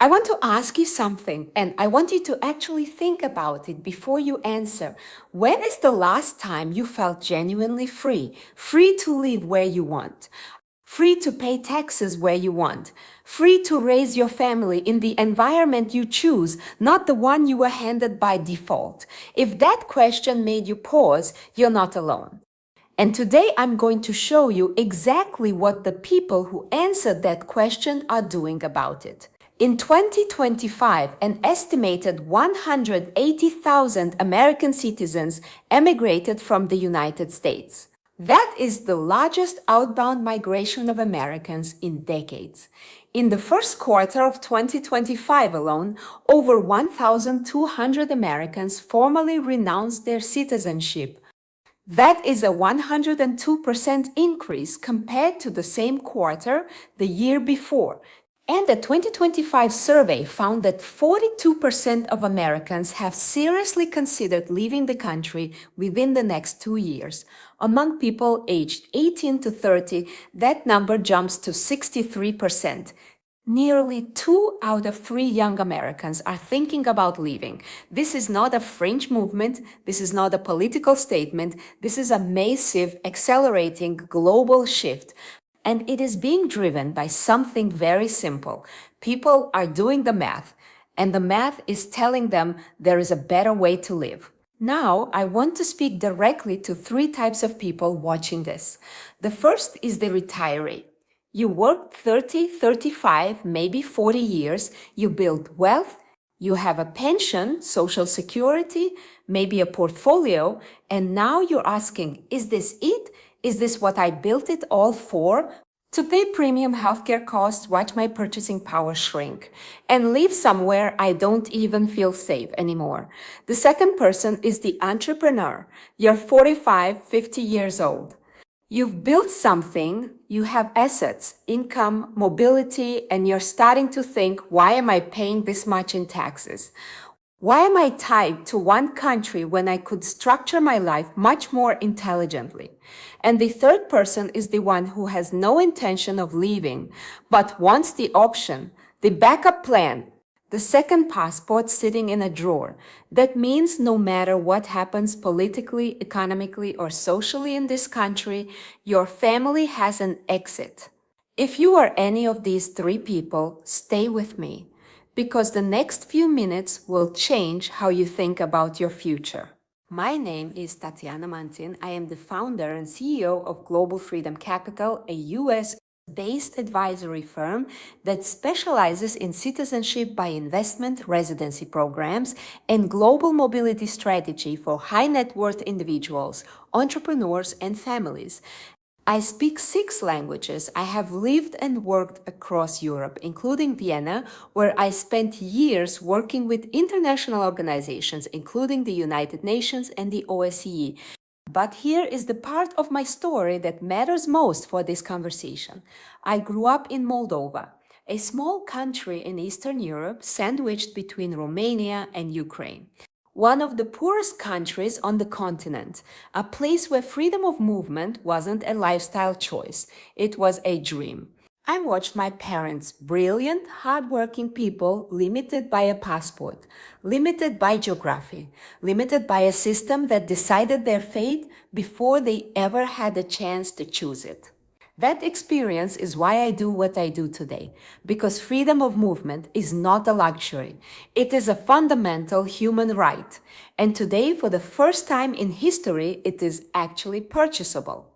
I want to ask you something, and I want you to actually think about it before you answer. When is the last time you felt genuinely free? Free to live where you want, free to pay taxes where you want, free to raise your family in the environment you choose, not the one you were handed by default. If that question made you pause, you're not alone. And today I'm going to show you exactly what the people who answered that question are doing about it. In 2025, an estimated 180,000 American citizens emigrated from the United States. That is the largest outbound migration of Americans in decades. In the first quarter of 2025 alone, over 1,200 Americans formally renounced their citizenship. That is a 102% increase compared to the same quarter the year before. And the 2025 survey found that 42% of Americans have seriously considered leaving the country within the next 2 years. Among people aged 18 to 30, that number jumps to 63%. Nearly 2 out of 3 young Americans are thinking about leaving. This is not a fringe movement. This is not a political statement. This is a massive, accelerating global shift. And it is being driven by something very simple. People are doing the math, and the math is telling them there is a better way to live. Now, I want to speak directly to 3 types of people watching this. The first is the retiree. You worked 30, 35, maybe 40 years, you build wealth, you have a pension, social security, maybe a portfolio, and now you're asking, is this it? Is this what I built it all for? To pay premium healthcare costs, watch my purchasing power shrink, and live somewhere I don't even feel safe anymore. The second person is the entrepreneur. You're 45, 50 years old. You've built something, you have assets, income, mobility, and you're starting to think, why am I paying this much in taxes? Why am I tied to one country when I could structure my life much more intelligently? And the third person is the one who has no intention of leaving, but wants the option, the backup plan, the second passport sitting in a drawer. That means no matter what happens politically, economically, or socially in this country, your family has an exit. If you are any of these 3 people, stay with me, because the next few minutes will change how you think about your future. My name is Tatiana Montin. I am the founder and CEO of Global Freedom Capital, a US-based advisory firm that specializes in citizenship by investment residency programs and global mobility strategy for high net worth individuals, entrepreneurs, and families. I speak 6 languages. I have lived and worked across Europe, including Vienna, where I spent years working with international organizations, including the United Nations and the OSCE. But here is the part of my story that matters most for this conversation. I grew up in Moldova, a small country in Eastern Europe sandwiched between Romania and Ukraine. One of the poorest countries on the continent, a place where freedom of movement wasn't a lifestyle choice, it was a dream. I watched my parents, brilliant, hardworking people, limited by a passport, limited by geography, limited by a system that decided their fate before they ever had a chance to choose it. That experience is why I do what I do today, because freedom of movement is not a luxury. It is a fundamental human right. And today, for the first time in history, it is actually purchasable.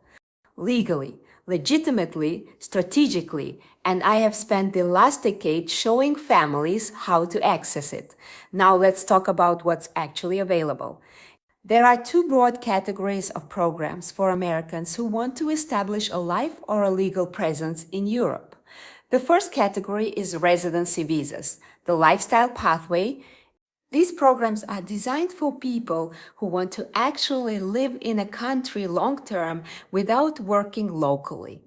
Legally, legitimately, strategically, and I have spent the last decade showing families how to access it. Now let's talk about what's actually available. There are 2 broad categories of programs for Americans who want to establish a life or a legal presence in Europe. The first category is residency visas, the lifestyle pathway. These programs are designed for people who want to actually live in a country long-term without working locally.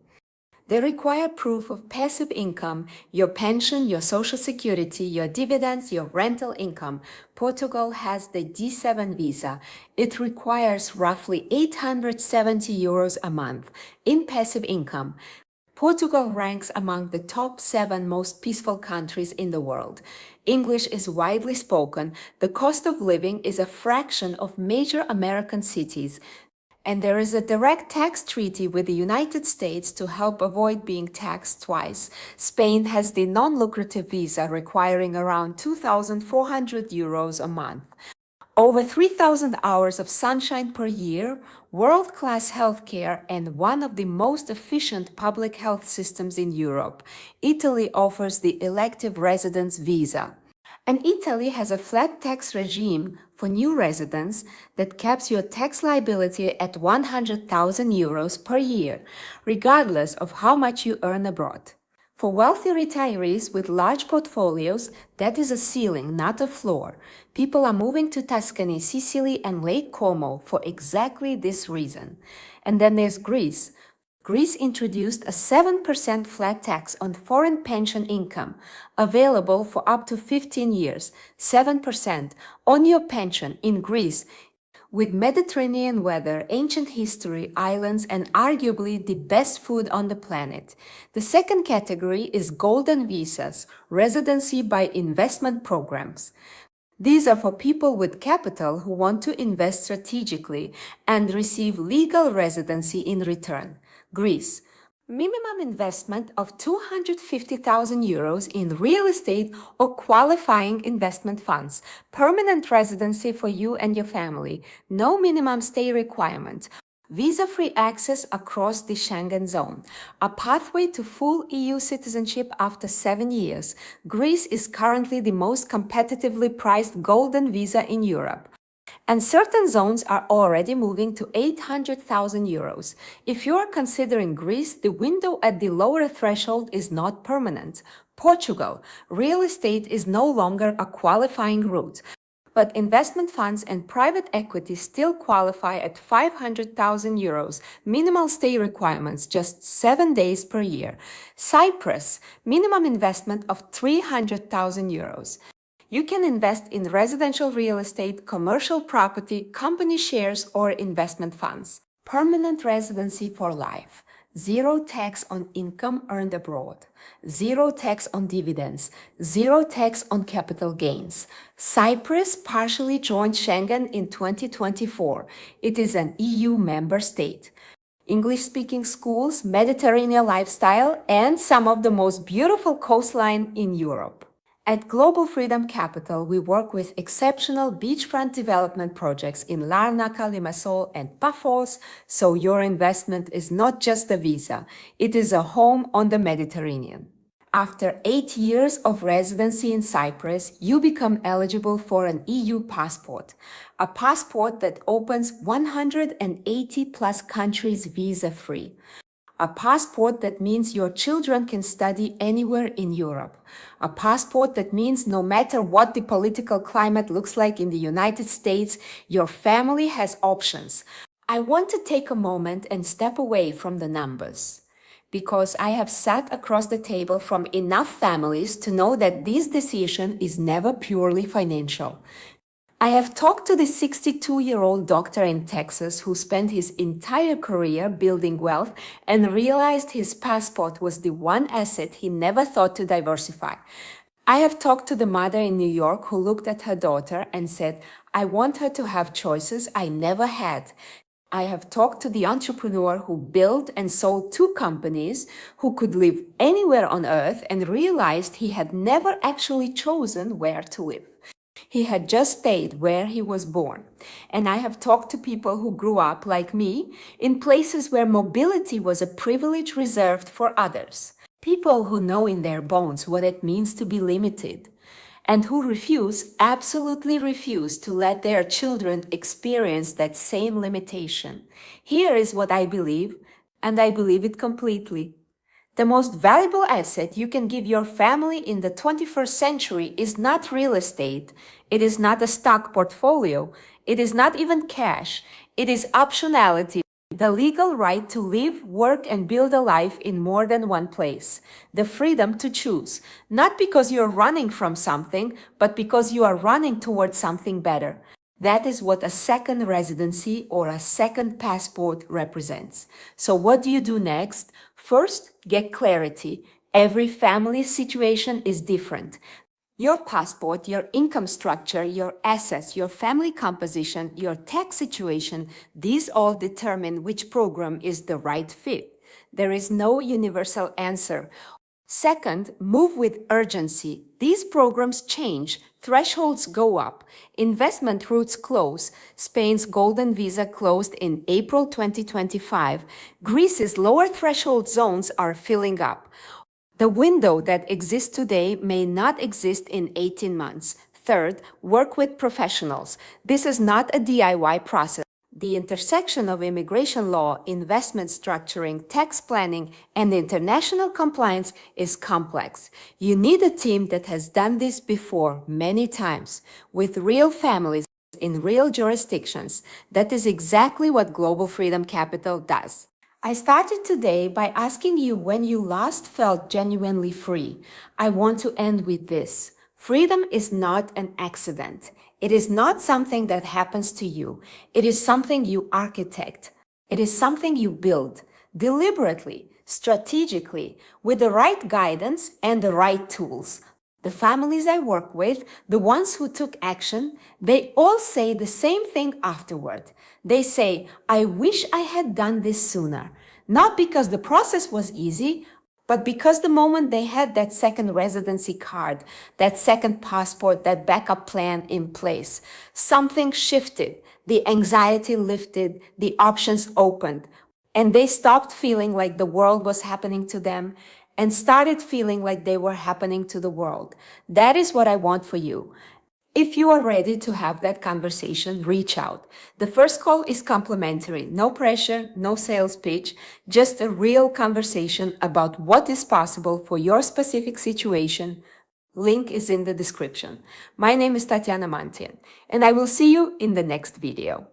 They require proof of passive income, your pension, your social security, your dividends, your rental income. Portugal has the D7 visa. It requires roughly €870 a month in passive income. Portugal ranks among the top 7 most peaceful countries in the world. English is widely spoken, the cost of living is a fraction of major American cities, and there is a direct tax treaty with the United States to help avoid being taxed twice. Spain has the non-lucrative visa requiring around €2,400 a month. Over 3,000 hours of sunshine per year, world-class healthcare, and one of the most efficient public health systems in Europe. Italy offers the elective residence visa. And Italy has a flat tax regime for new residents that caps your tax liability at €100,000 per year, regardless of how much you earn abroad. For wealthy retirees with large portfolios, that is a ceiling, not a floor. People are moving to Tuscany, Sicily, and Lake Como for exactly this reason. And then there's Greece. Greece introduced a 7% flat tax on foreign pension income, available for up to 15 years, 7% on your pension in Greece. With Mediterranean weather, ancient history, islands, and arguably the best food on the planet. The second category is golden visas, residency by investment programs. These are for people with capital who want to invest strategically and receive legal residency in return. Greece. Minimum investment of €250,000 in real estate or qualifying investment funds. Permanent residency for you and your family. No minimum stay requirement. Visa-free access across the Schengen zone. A pathway to full EU citizenship after 7 years. Greece is currently the most competitively priced golden visa in Europe. And certain zones are already moving to €800,000. If you are considering Greece, the window at the lower threshold is not permanent. Portugal, real estate is no longer a qualifying route, but investment funds and private equity still qualify at €500,000. Minimal stay requirements, just 7 days per year. Cyprus, minimum investment of €300,000. You can invest in residential real estate, commercial property, company shares, or investment funds. Permanent residency for life. Zero tax on income earned abroad. Zero tax on dividends. Zero tax on capital gains. Cyprus partially joined Schengen in 2024. It is an EU member state. English-speaking schools, Mediterranean lifestyle, and some of the most beautiful coastline in Europe. At Global Freedom Capital, we work with exceptional beachfront development projects in Larnaca, Limassol, and Paphos, so your investment is not just a visa, it is a home on the Mediterranean. After 8 years of residency in Cyprus, you become eligible for an EU passport, a passport that opens 180 plus countries visa-free. A passport that means your children can study anywhere in Europe. A passport that means no matter what the political climate looks like in the United States, your family has options. I want to take a moment and step away from the numbers, because I have sat across the table from enough families to know that this decision is never purely financial. I have talked to the 62-year-old doctor in Texas who spent his entire career building wealth and realized his passport was the one asset he never thought to diversify. I have talked to the mother in New York who looked at her daughter and said, I want her to have choices I never had. I have talked to the entrepreneur who built and sold 2 companies, who could live anywhere on earth and realized he had never actually chosen where to live. He had just stayed where he was born. And I have talked to people who grew up, like me, in places where mobility was a privilege reserved for others. People who know in their bones what it means to be limited, and who refuse, absolutely refuse, to let their children experience that same limitation. Here is what I believe, and I believe it completely. The most valuable asset you can give your family in the 21st century is not real estate, it is not a stock portfolio, it is not even cash, it is optionality, the legal right to live, work, and build a life in more than one place, the freedom to choose, not because you're running from something, but because you are running towards something better. That is what a second residency or a second passport represents. So what do you do next? First, get clarity. Every family situation is different. Your passport, your income structure, your assets, your family composition, your tax situation, these all determine which program is the right fit. There is no universal answer. Second, move with urgency. These programs change, thresholds go up, investment routes close. Spain's golden visa closed in April 2025. Greece's lower threshold zones are filling up. The window that exists today may not exist in 18 months. Third, work with professionals. This is not a DIY process. The intersection of immigration law, investment structuring, tax planning, and international compliance is complex. You need a team that has done this before many times, with real families in real jurisdictions. That is exactly what Global Freedom Capital does. I started today by asking you when you last felt genuinely free. I want to end with this. Freedom is not an accident. It is not something that happens to you. It is something you architect. It is something you build deliberately, strategically, with the right guidance and the right tools. The families I work with, the ones who took action, they all say the same thing afterward. They say, I wish I had done this sooner. Not because the process was easy, but because the moment they had that second residency card, that second passport, that backup plan in place, something shifted. The anxiety lifted, the options opened, and they stopped feeling like the world was happening to them and started feeling like they were happening to the world. That is what I want for you. If you are ready to have that conversation, reach out. The first call is complimentary. No pressure, no sales pitch, just a real conversation about what is possible for your specific situation. Link is in the description. My name is Tatiana Montin, and I will see you in the next video.